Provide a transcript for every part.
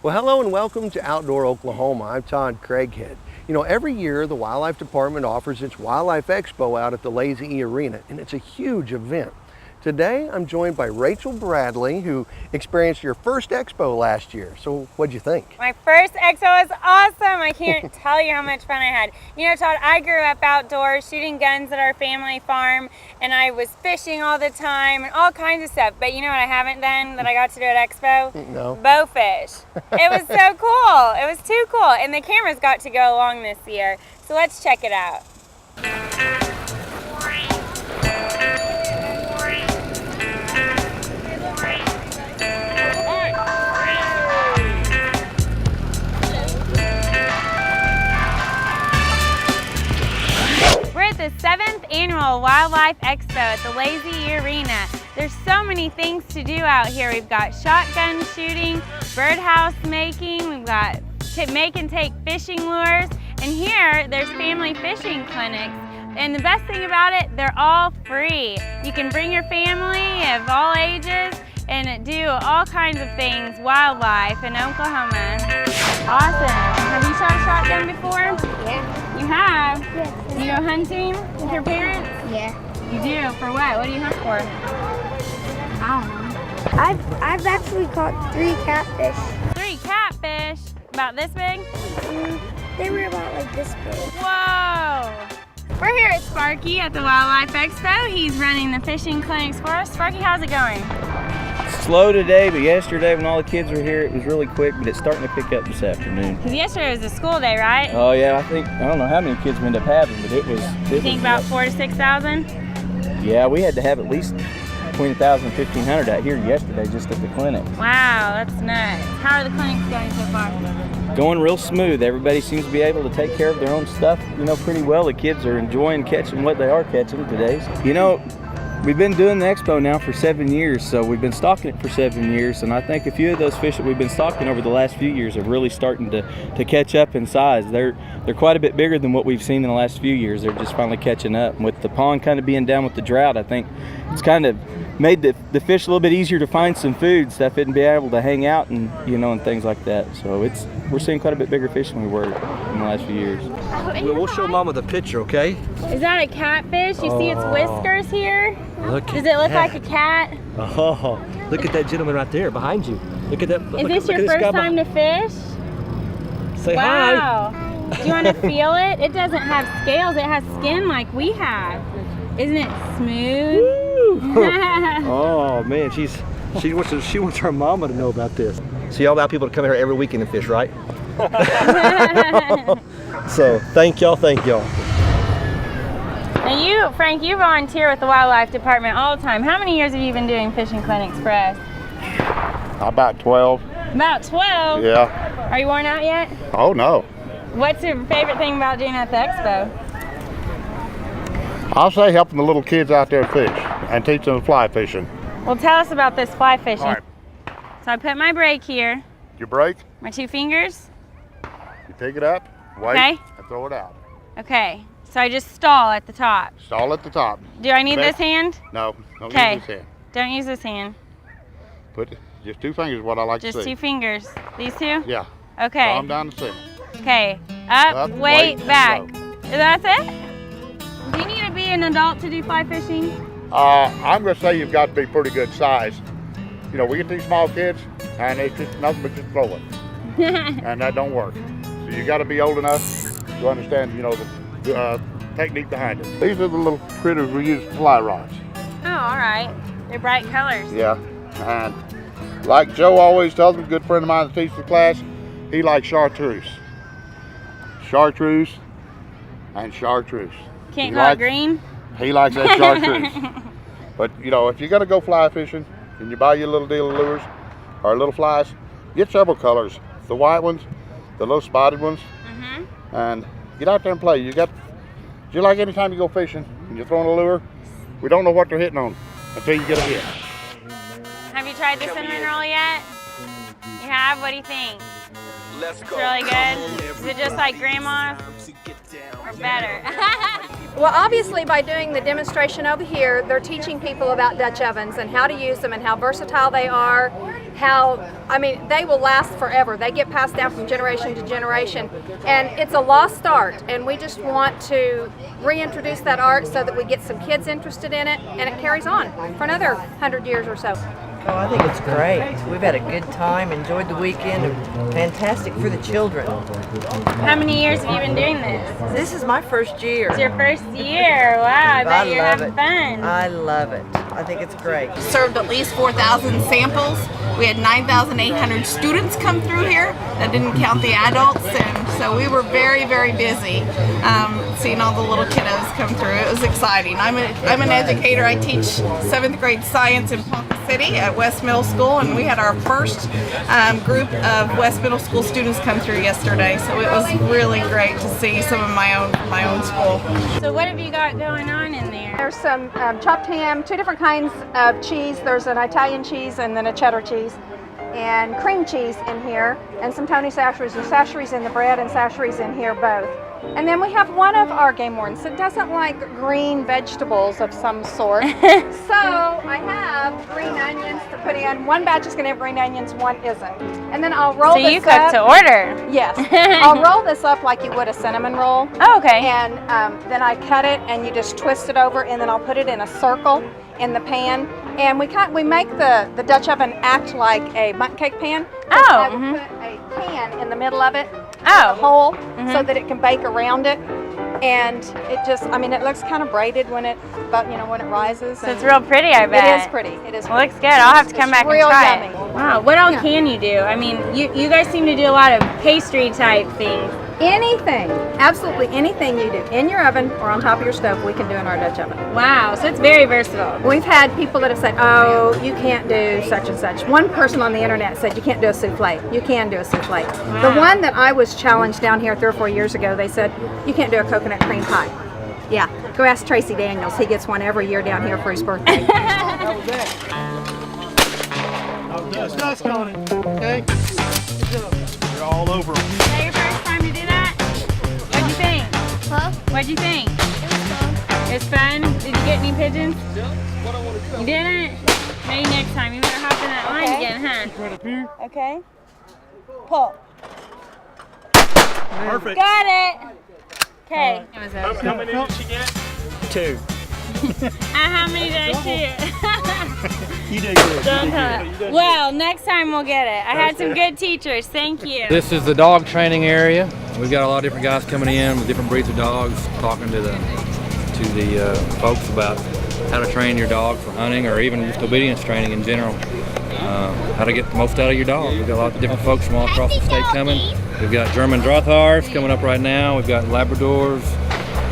Well, hello and welcome to Outdoor Oklahoma. I'm Todd Craighead. You know, every year the Wildlife Department offers its Wildlife Expo out at the Lazy E Arena, and it's a huge event. Today I'm joined by Rachel Bradley, who experienced your first expo last year. So what'd you think? My first expo was awesome. I can't tell you how much fun I had. You know, Todd, I grew up outdoors shooting guns at our family farm, and I was fishing all the time and all kinds of stuff. But you know what I haven't done that I got to do at Expo? No. Bow fish. It was so cool. It was too cool. And the cameras got to go along this year. So let's check it out. The 7th annual Wildlife Expo at the Lazy E Arena. There's so many things to do out here. We've got shotgun shooting, birdhouse making, we've got make and take fishing lures, and here there's family fishing clinics. And the best thing about it, they're all free. You can bring your family of all ages and do all kinds of things wildlife in Oklahoma. Awesome. Have you shot a shotgun before? Yeah. You have? Yes. You go hunting with your parents? Yeah. You do? For what? What do you hunt for? I don't know. I've actually caught 3 catfish. 3 catfish? About this big? They were about like this big. Whoa! We're here at Sparky at the Wildlife Expo. He's running the fishing clinics for us. Sparky, how's it going? Slow today, but yesterday when all the kids were here, it was really quick, but it's starting to pick up this afternoon. Because yesterday was a school day, right? Oh yeah, I don't know how many kids we ended up having, but it was. You think about 4,000 to 6,000? Yeah, we had to have at least between 1,000 and 1,500 out here yesterday just at the clinic. Wow, that's nuts. How are the clinics going so far? Going real smooth. Everybody seems to be able to take care of their own stuff, you know, pretty well. The kids are enjoying catching what they are catching today. You know, we've been doing the expo now for 7 years, so we've been stocking it for 7 years, and I think a few of those fish that we've been stocking over the last few years are really starting to catch up in size. They're quite a bit bigger than what we've seen in the last few years. They're just finally catching up. And with the pond kind of being down with the drought, I think it's kind of made the fish a little bit easier to find some food, stuff and be able to hang out and, you know, and things like that. So we're seeing quite a bit bigger fish than we were in the last few years. We'll show Mama the picture, okay? Is that a catfish? You see its whiskers here? Does it look like a cat? Oh, look at that gentleman right there behind you. Look at that. Is this your first time to fish? Say wow. hi. Do you want to feel it? It doesn't have scales. It has skin like we have. Isn't it smooth? Oh man, she wants her mama to know about this. So y'all allow people to come here every weekend and fish, right? So thank y'all. And you, Frank, you volunteer with the Wildlife Department all the time. How many years have you been doing fishing clinics for us? About 12. About 12? Yeah. Are you worn out yet? Oh no. What's your favorite thing about doing at the expo? I'll say helping the little kids out there fish and teach them fly fishing. Well, tell us about this fly fishing. All right. So I put my brake here. You break, My 2 fingers. you pick it up, wait, Okay. and throw it out. Okay. So I just stall at the top. Stall at the top. Do I need Best- this hand? No, don't Okay. use this hand. Don't use this hand. Put just 2 fingers, what I like Just to see. 2 fingers. These 2? Yeah. Okay. Palm down the center. Okay. Up, Up, wait, wait, back. and That's it? Do you need to be an adult to do fly fishing? I'm gonna say you've got to be pretty good size. You know, we get these small kids and it's just nothing but just throw it. And that don't work. So you got to be old enough to understand, you know, the technique behind it. These are the little critters we use for fly rods. Oh, all right. They're bright colors. Yeah, and like Joe always tells me, a good friend of mine that teaches the class, he likes chartreuse. Chartreuse and chartreuse. Can't He go out likes- green? He likes that chartreuse. But you know, if you're gonna go fly fishing and you buy your little deal of lures or little flies, get several colors. The white ones, the little spotted ones, and get out there and play. Just like anytime you go fishing and you're throwing a lure, we don't know what they're hitting on until you get a hit. Have you tried the cinnamon roll yet? You have? What do you think? It's really good? Is it just like grandma's? Or better? Well, obviously by doing the demonstration over here, they're teaching people about Dutch ovens and how to use them and how versatile they are. They will last forever. They get passed down from generation to generation. And it's a lost art. And we just want to reintroduce that art so that we get some kids interested in it and it carries on for another 100 years or so. Oh, I think it's great. We've had a good time, enjoyed the weekend, fantastic for the children. How many years have you been doing this? This is my first year. It's your first year. Wow, I bet you're having fun. I love it. I think it's great. Served at least 4,000 samples. We had 9,800 students come through here. That didn't count the adults, and so we were very, very busy seeing all the little kiddos come through. It was exciting. I'm an educator. I teach 7th grade science in Ponca City at West Middle School, and we had our first group of West Middle School students come through yesterday. So it was really great to see some of my own school. So what have you got going on in there? There's some chopped ham, 2 different kinds of cheese. There's an Italian cheese and then a cheddar cheese, and cream cheese in here, and some Tony Chachere's. There's Chachere's in the bread and Chachere's in here both. And then we have one of our game wardens that doesn't like green vegetables of some sort. So I have green onions to put in. One batch is going to have green onions, one isn't. And then I'll roll this up. So you cook to order? Yes. I'll roll this up like you would a cinnamon roll. Oh, okay. And then I cut it and you just twist it over, and then I'll put it in a circle in the pan. And we make the Dutch oven act like a bundt cake pan. Oh. I would put a pan in the middle of it. Oh. A hole so that it can bake around it, and it just, it looks kind of braided when it rises. So it's real pretty, I bet. It is pretty. It is. Well, looks good. I'll have to come back and try it. Wow. What all can you do? You guys seem to do a lot of pastry type things. Anything, absolutely anything you do in your oven or on top of your stove, we can do in our Dutch oven. Wow, so it's very versatile. We've had people that have said, oh, you can't do such and such. One person on the internet said you can't do a souffle. You can do a souffle. Wow. The one that I was challenged down here 3 or 4 years ago, they said, you can't do a coconut cream pie. Yeah, go ask Tracy Daniels. He gets one every year down here for his birthday. Just dusk on it, okay? You're all over them. Is that your first time to do that? What'd you think? Huh? What'd you think? It was fun. It was fun? Did you get any pigeons? You didn't? Maybe next time. You better hop in that line again, huh? Right up here. Okay. Pull. Perfect. Got it! Okay. How many did she get? 2. How many did I shoot? You did good. Don't tell. Well, next time we'll get it. I had some good teachers. Thank you. This is the dog training area. We've got a lot of different guys coming in with different breeds of dogs, talking to the folks about how to train your dog for hunting or even just obedience training in general. How to get the most out of your dog. We've got a lot of different folks from all across the state coming. We've got German Drothars coming up right now. We've got Labradors,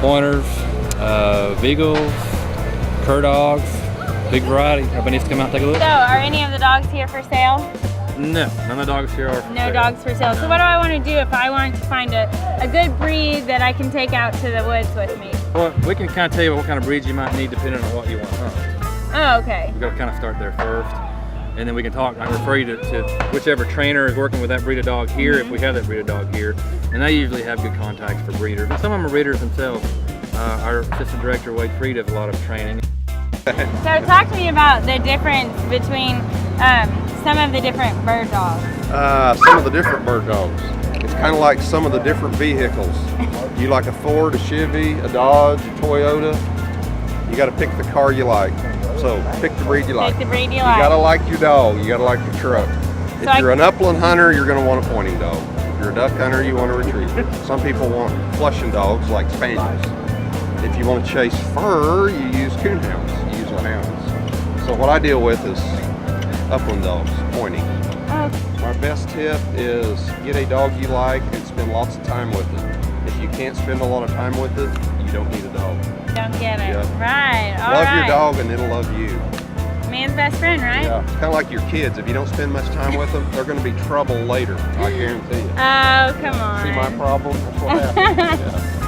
Pointers, Beagles, Cur dogs, big variety. Everybody needs to come out and take a look. So, are any of the dogs here for sale? No, none of the dogs here are for sale. No dogs for sale. So what do I want to do if I want to find a good breed that I can take out to the woods with me? Well, we can kind of tell you what kind of breeds you might need depending on what you want to hunt. Oh, okay. We've got to kind of start there first. And then we can talk, I can refer you to whichever trainer is working with that breed of dog here, if we have that breed of dog here. And they usually have good contacts for breeders. And some of them are breeders themselves. Our assistant director, Wade Freed, does a lot of training. So talk to me about the difference between some of the different bird dogs. Some of the different bird dogs. It's kind of like some of the different vehicles. You like a Ford, a Chevy, a Dodge, a Toyota. You got to pick the car you like. So pick the breed you like. Pick the breed you You like. got to like your dog. You got to like your truck. So If you're an upland hunter, you're going to want a pointing dog. If you're a duck hunter, you want a retriever. Some people want flushing dogs like spaniels. If you want to chase fur, you use coonhounds. You use hounds. So what I deal with is upland dogs, pointing. My best tip is get a dog you like and spend lots of time with it. If you can't spend a lot of time with it, you don't need a dog. Don't get it. Yeah. Right. All Love right. your dog and it'll love you. Man's best friend, right? Yeah. It's kind of like your kids. If you don't spend much time with them, they're going to be trouble later. I guarantee you. Oh, come on. See my problem? That's what happens. Yeah.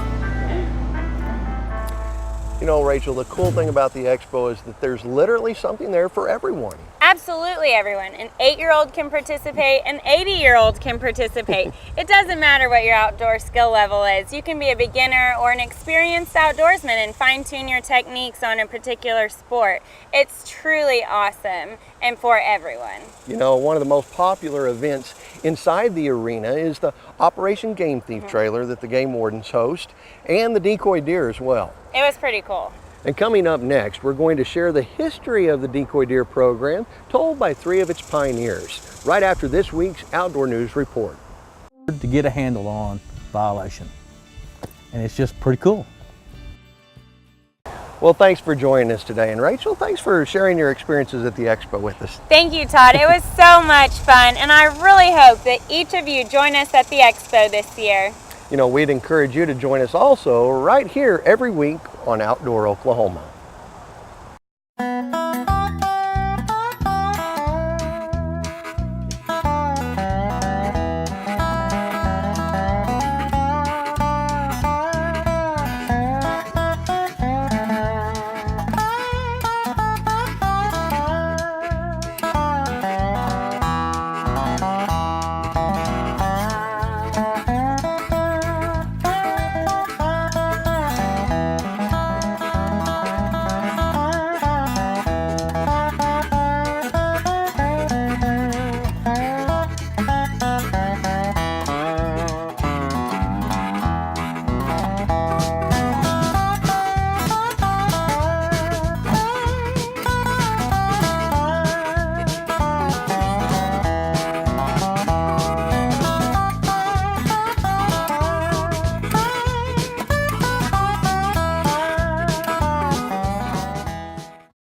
You know, Rachel, the cool thing about the expo is that there's literally something there for everyone. Absolutely everyone. An 8-year-old can participate, an 80-year-old can participate. It doesn't matter what your outdoor skill level is. You can be a beginner or an experienced outdoorsman and fine-tune your techniques on a particular sport. It's truly awesome and for everyone. You know, one of the most popular events inside the arena is the Operation Game Thief trailer that the game wardens host, and the decoy deer as well. It was pretty cool. And coming up next, we're going to share the history of the decoy deer program told by 3 of its pioneers, right after this week's Outdoor News Report. To get a handle on violation, and it's just pretty cool. Well, thanks for joining us today, and Rachel, thanks for sharing your experiences at the expo with us. Thank you, Todd. It was so much fun, and I really hope that each of you join us at the expo this year. You know, we'd encourage you to join us also right here every week on Outdoor Oklahoma.